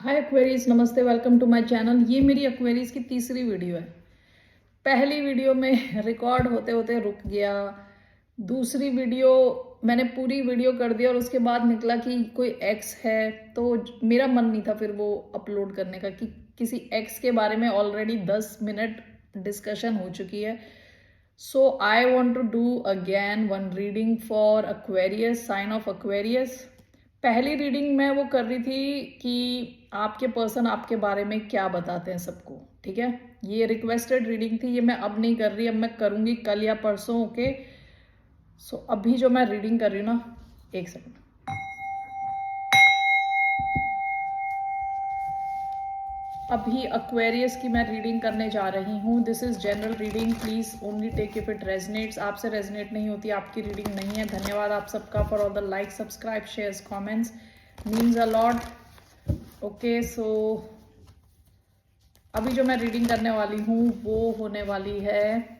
हाय एक्वेरीज, नमस्ते, welcome to my channel. ये मेरी एक्वेरीज की तीसरी वीडियो है। पहली वीडियो में रिकॉर्ड होते होते रुक गया। दूसरी वीडियो मैंने पूरी वीडियो कर दी और उसके बाद निकला कि कोई एक्स है, तो मेरा मन नहीं था फिर वो अपलोड करने का कि किसी एक्स के बारे में ऑलरेडी 10 मिनट डिस्कशन हो चुकी है। So I want to do again one reading for Aquarius, sign of Aquarius. पहली रीडिंग में वो कर रही थी कि आपके पर्सन आपके बारे में क्या बताते हैं सबको, ठीक है। ये रिक्वेस्टेड रीडिंग थी, ये मैं अब नहीं कर रही, अब मैं करूँगी कल या परसों, ओके। सो अभी जो मैं रीडिंग कर रही हूँ ना, एक सेकंड, अभी एक्वेरियस की मैं रीडिंग करने जा रही हूँ। This is general reading, please only take if it resonates. आपसे रेजनेट नहीं होती, आपकी रीडिंग नहीं है। धन्यवाद आप सबका for all the like, subscribe, shares, comments, means a lot. Okay, so अभी जो मैं रीडिंग करने वाली हूँ वो होने वाली है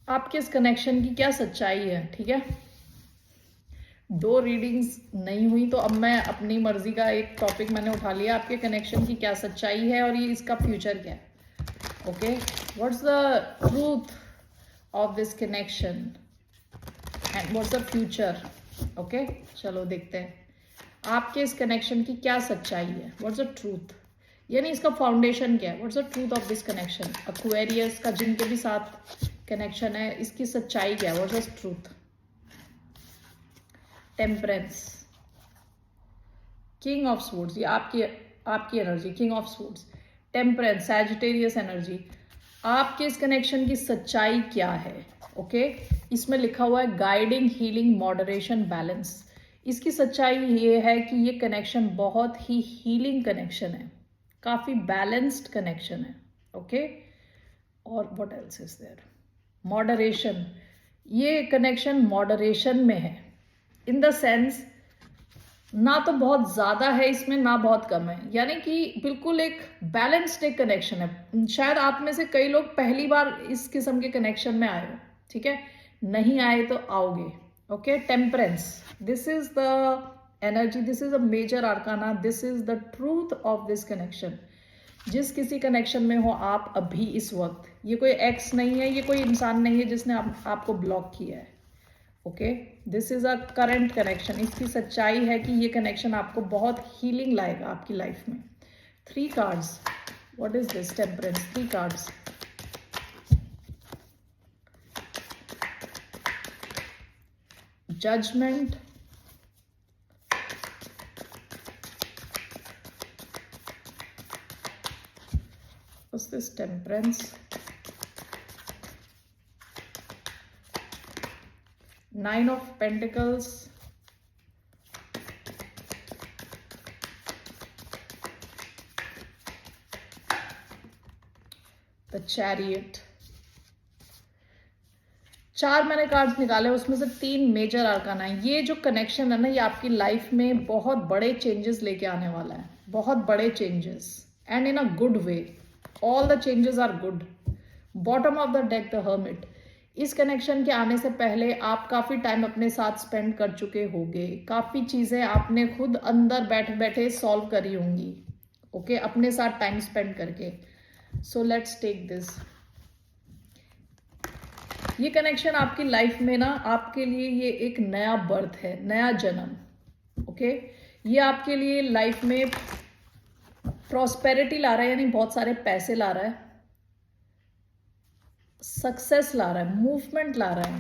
आपके इस कनेक्शन की क्या सच्चाई है, ठीक है। दो रीडिंग्स नहीं हुई तो अब मैं अपनी मर्जी का एक टॉपिक मैंने उठा लिया, आपके कनेक्शन की क्या सच्चाई है और ये इसका फ्यूचर क्या है। Okay, what's the truth of this connection and what's the future. Okay, चलो देखते हैं आपके इस कनेक्शन की क्या सच्चाई है। व्हाट्स द ट्रूथ, यानी इसका फाउंडेशन क्या है। What's the truth of this connection, Aquarius का जिनके भी साथ कनेक्शन है, इसकी सच्चाई क्या है। What's the truth. Temperance, king of swords, ये आपकी energy, king of swords, temperance, Sagittarius energy. आपके इस कनेक्शन की सच्चाई क्या है, ओके। इसमें लिखा हुआ है गाइडिंग, हीलिंग, मॉडरेशन, बैलेंस। इसकी सच्चाई ये है कि ये कनेक्शन बहुत ही हीलिंग कनेक्शन है, काफी बैलेंस्ड कनेक्शन है, ओके। और what else is there, moderation, ये कनेक्शन मॉडरेशन में है, इन द सेंस ना तो बहुत ज्यादा है इसमें, ना बहुत कम है, यानी कि बिल्कुल एक बैलेंस्ड एक कनेक्शन है। शायद आप में से कई लोग पहली बार इस किस्म के कनेक्शन में आए हो, ठीक है। नहीं आए तो आओगे, okay. Temperance, this is the energy, this is a major arcana, this is the truth of this connection. जिस किसी कनेक्शन में हो आप अभी इस वक्त, ये कोई एक्स नहीं है, ये कोई इंसान नहीं है जिसने आपको ब्लॉक किया है, okay. This is a current connection. इसकी सच्चाई है कि ये कनेक्शन आपको बहुत हीलिंग लाएगा आपकी लाइफ में। 3 cards, what is this temperance, 3 cards. Judgement, what's this temperance, Nine of Pentacles, the Chariot। 4 मैंने कार्ड्स निकाले, उसमें से 3 मेजर आर्काना है। ये जो कनेक्शन है ना, ये आपकी लाइफ में बहुत बड़े चेंजेस लेके आने वाला है, बहुत बड़े changes, and in a good way. All the changes are good. Bottom of the deck, the hermit. इस कनेक्शन के आने से पहले आप काफी टाइम अपने साथ स्पेंड कर चुके होंगे, काफी चीजें आपने खुद अंदर बैठे बैठे सॉल्व करी होंगी, ओके, अपने साथ टाइम स्पेंड करके। So let's take this. ये कनेक्शन आपकी लाइफ में ना, आपके लिए ये एक नया बर्थ है, नया जन्म, ओके। ये आपके लिए लाइफ में प्रॉस्पेरिटी ला रहा है, यानी बहुत सारे पैसे ला रहा है, सक्सेस ला रहा है, मूवमेंट ला रहा है,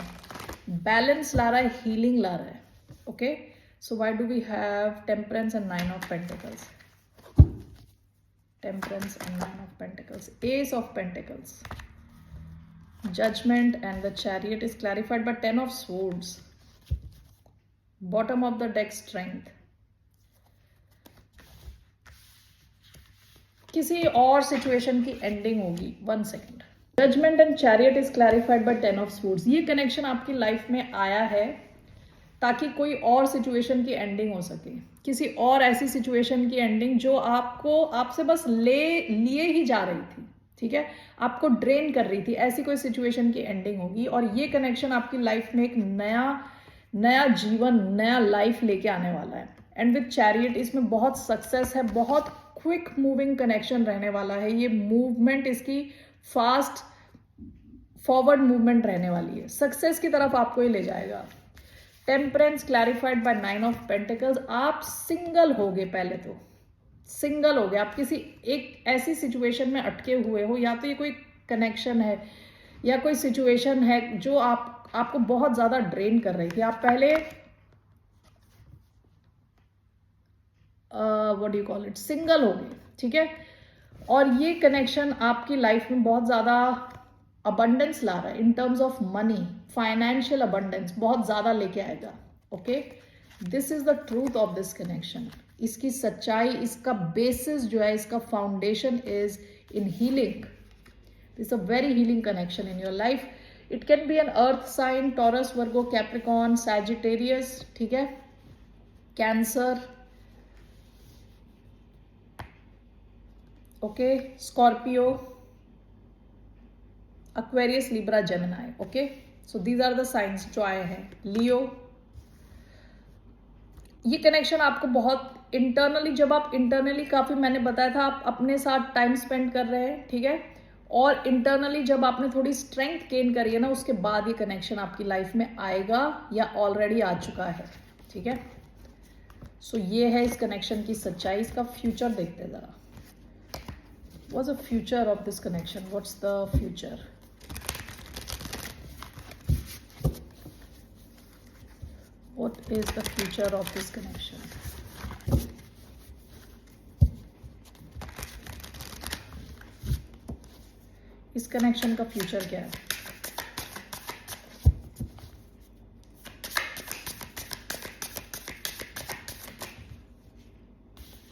बैलेंस ला रहा है, हीलिंग ला रहा है, okay. So why do we have temperance and 9 of pentacles, temperance and 9 of pentacles, ace of pentacles, judgment, and the Chariot is clarified by 10 of swords, bottom of the deck, strength। किसी और situation की ending होगी, 1 second. Judgement and chariot is clarified by 10 of swords. ये connection आपकी life में आया है ताकि कोई और सिचुएशन की एंडिंग हो सके, किसी और ऐसी सिचुएशन की एंडिंग जो आपको आपसे बस लिए ही जा रही थी, ठीक है, आपको ड्रेन कर रही थी, ऐसी कोई सिचुएशन की एंडिंग होगी और ये कनेक्शन आपकी लाइफ में एक नया जीवन, नया लाइफ लेके आने वाला है। एंड विथ चैरियट इसमें बहुत सक्सेस है, बहुत क्विक मूविंग कनेक्शन रहने वाला है। ये मूवमेंट इसकी फास्ट फॉरवर्ड मूवमेंट रहने वाली है, सक्सेस की तरफ आपको ये ले जाएगा। Temperance clarified by 9 of pentacles. आप सिंगल हो गए, पहले तो सिंगल हो गए, आप किसी एक ऐसी सिचुएशन में अटके हुए हो, या तो ये कोई कनेक्शन है या कोई सिचुएशन है जो आपको बहुत ज्यादा ड्रेन कर रही थी। आप पहले what do you call it, single हो गए, ठीक है, और ये कनेक्शन आपकी लाइफ में बहुत ज्यादा अबंडेंस ला रहा है in terms of money, financial abundance बहुत ज्यादा लेके आएगा। Okay, this is the truth of this connection. इसकी सच्चाई, इसका बेसिस जो है, इसका foundation is in healing. This a very healing connection in your life. It can be an earth sign, Taurus, Virgo, Capricorn, Sagittarius, ठीक है, Cancer, okay, Scorpio, Aquarius, Libra, Gemini. Okay, so these are the signs जो आए हैं। लियो, ये connection आपको बहुत internally, जब आप इंटरनली काफी, मैंने बताया था, आप अपने साथ टाइम स्पेंड कर रहे हैं, ठीक है, और इंटरनली जब आपने थोड़ी स्ट्रेंथ गेन करी है ना, उसके बाद ये कनेक्शन आपकी लाइफ में आएगा या ऑलरेडी आ चुका है, ठीक है। सो ये है इस कनेक्शन की सच्चाई। इसका फ्यूचर देखते हैं जरा। What's the future of this connection? What's the future? What is the future of this connection? इस कनेक्शन का फ्यूचर क्या है?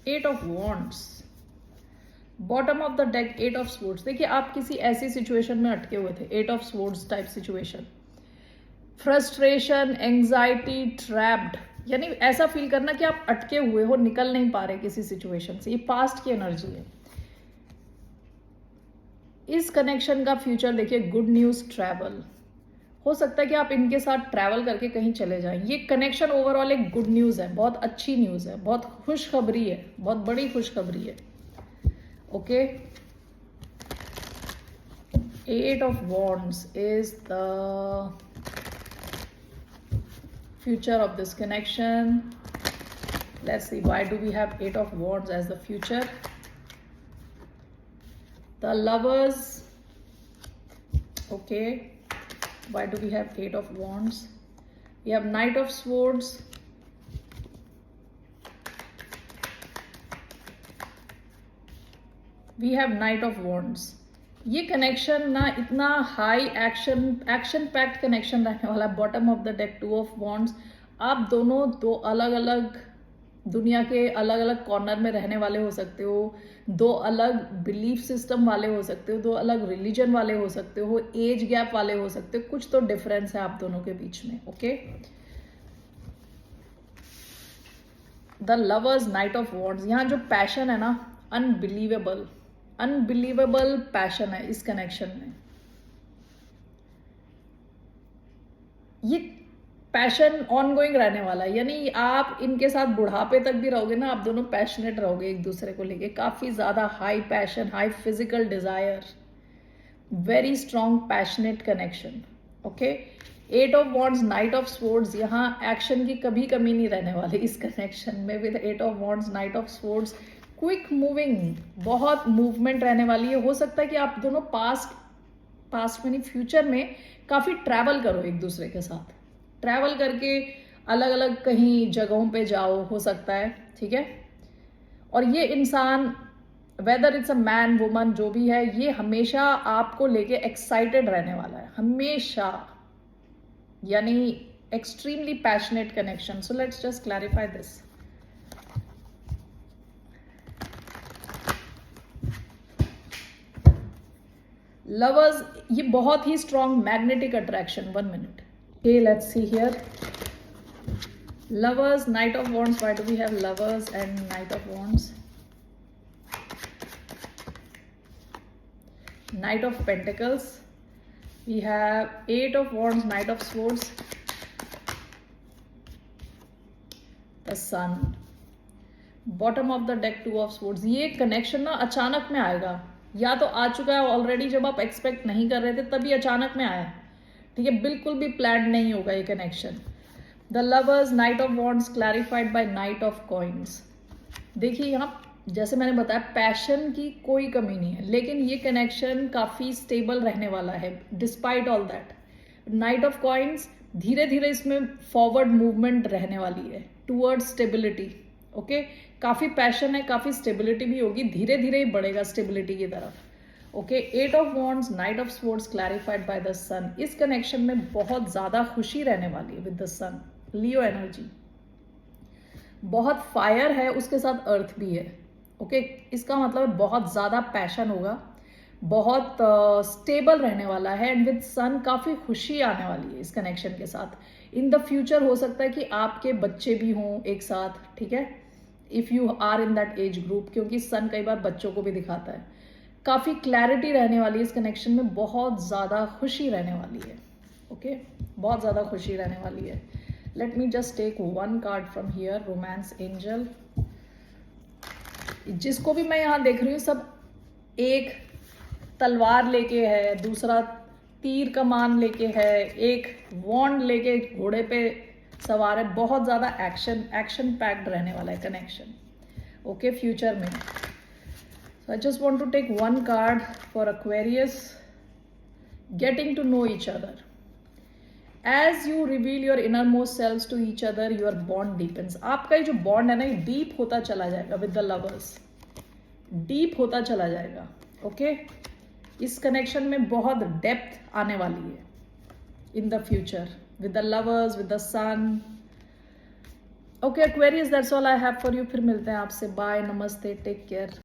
Eight of wands, bottom of the deck, eight of swords. देखिए, आप किसी ऐसी सिचुएशन में अटके हुए थे, eight of swords type situation, frustration, anxiety, trapped, यानी ऐसा फील करना कि आप अटके हुए हो, निकल नहीं पा रहे किसी सिचुएशन से। ये पास्ट की एनर्जी है। इस कनेक्शन का फ्यूचर देखिए, गुड न्यूज, ट्रैवल। हो सकता है कि आप इनके साथ ट्रैवल करके कहीं चले जाएं। ये कनेक्शन ओवरऑल एक गुड न्यूज है, बहुत अच्छी न्यूज है, बहुत खुशखबरी है, बहुत बड़ी खुशखबरी है। Okay, eight of wands is the future of this connection. Let's see, why do we have eight of wands as the future? The lovers, okay, why do we have eight of wands? We have knight of swords, we have knight of wands. ये connection ना इतना high action pact connection रहने वाला है। Bottom of the deck, two of wands. आप दोनों दो अलग अलग दुनिया के अलग अलग कॉर्नर में रहने वाले हो सकते हो, दो अलग बिलीफ सिस्टम वाले हो सकते हो, दो अलग रिलीजन वाले हो सकते हो, एज गैप वाले हो सकते हो, कुछ तो डिफरेंस है आप दोनों के बीच में। Okay, the lovers, knight of wands. यहाँ जो पैशन है ना, अनबिलीवेबल पैशन है इस कनेक्शन में। ये पैशन ऑनगोइंग रहने वाला है, यानी आप इनके साथ बुढ़ापे तक भी रहोगे ना, आप दोनों पैशनेट रहोगे एक दूसरे को लेके। काफी ज्यादा high passion, high physical desire, very strong passionate connection. Okay, eight of wands, knight of swords. यहाँ एक्शन की कभी कमी नहीं रहने वाली इस कनेक्शन में। With eight of wands, knight of swords, quick moving, बहुत मूवमेंट रहने वाली है। हो सकता है कि आप दोनों पास्ट में नहीं, फ्यूचर में काफी ट्रैवल करो एक दूसरे के साथ, ट्रैवल करके अलग अलग कहीं जगहों पे जाओ, हो सकता है, ठीक है। और ये इंसान, whether it's a man, woman, जो भी है, ये हमेशा आपको लेके एक्साइटेड रहने वाला है, हमेशा, यानी extremely passionate connection. So let's just clarify this. Lovers, ये बहुत ही strong magnetic attraction. 1 minute. Okay, let's see here. Lovers, Knight of Wands. Why do we have Lovers and Knight of Wands? Knight of Pentacles. We have 8 of Wands, Knight of Swords, the Sun. Bottom of the deck, 2 of Swords. ये connection ना अचानक में आएगा, या तो आ चुका है already जब आप एक्सपेक्ट नहीं कर रहे थे तभी अचानक में आया, ठीक है, बिल्कुल भी प्लान नहीं होगा ये connection. The lovers, knight of wands clarified by knight of coins. देखिए यहाँ जैसे मैंने बताया पैशन की कोई कमी नहीं है, लेकिन ये कनेक्शन काफ़ी स्टेबल रहने वाला है despite all that. Night of coins, धीरे धीरे इसमें फॉरवर्ड मूवमेंट रहने वाली है टूवर्ड स्टेबिलिटी. ओके, काफ़ी पैशन है, काफ़ी स्टेबिलिटी भी होगी, धीरे धीरे ही बढ़ेगा स्टेबिलिटी की तरफ. Okay, 8 of wands, knight of swords clarified by the sun. इस कनेक्शन में बहुत ज़्यादा खुशी रहने वाली है with the sun. Leo energy, बहुत फायर है, उसके साथ अर्थ भी है. ओके, इसका मतलब बहुत ज़्यादा पैशन होगा, बहुत स्टेबल रहने वाला है, एंड विद सन काफ़ी खुशी आने वाली है इस कनेक्शन के साथ. इन द फ्यूचर हो सकता है कि आपके बच्चे भी हों एक साथ, ठीक है, if you are in that age group, क्योंकि सन कई बार बच्चों को भी दिखाता है. काफ़ी क्लैरिटी रहने वाली है इस कनेक्शन में, बहुत ज़्यादा खुशी रहने वाली है. ओके, बहुत ज़्यादा खुशी रहने वाली है. Let me just take one card from here, romance angel. जिसको भी मैं यहाँ देख रही हूँ सब एक तलवार लेके है, दूसरा तीर कमान लेके है, एक वॉन्ड लेके घोड़े पे सवार है. बहुत ज़्यादा एक्शन पैक्ड रहने वाला है कनेक्शन. ओके, फ्यूचर में. So I just want to take one card for Aquarius. Getting to know each other. As you reveal your innermost selves to each other, your bond deepens. आपका ये जो bond है ना, ये deep होता चला जाएगा विद द लवर्स, डीप होता चला जाएगा. ओके, इस कनेक्शन में बहुत डेप्थ आने वाली है in the future with the lovers, with the sun. Okay Aquarius, that's all I have for you. फिर मिलते हैं आपसे. बाय, नमस्ते, टेक केयर.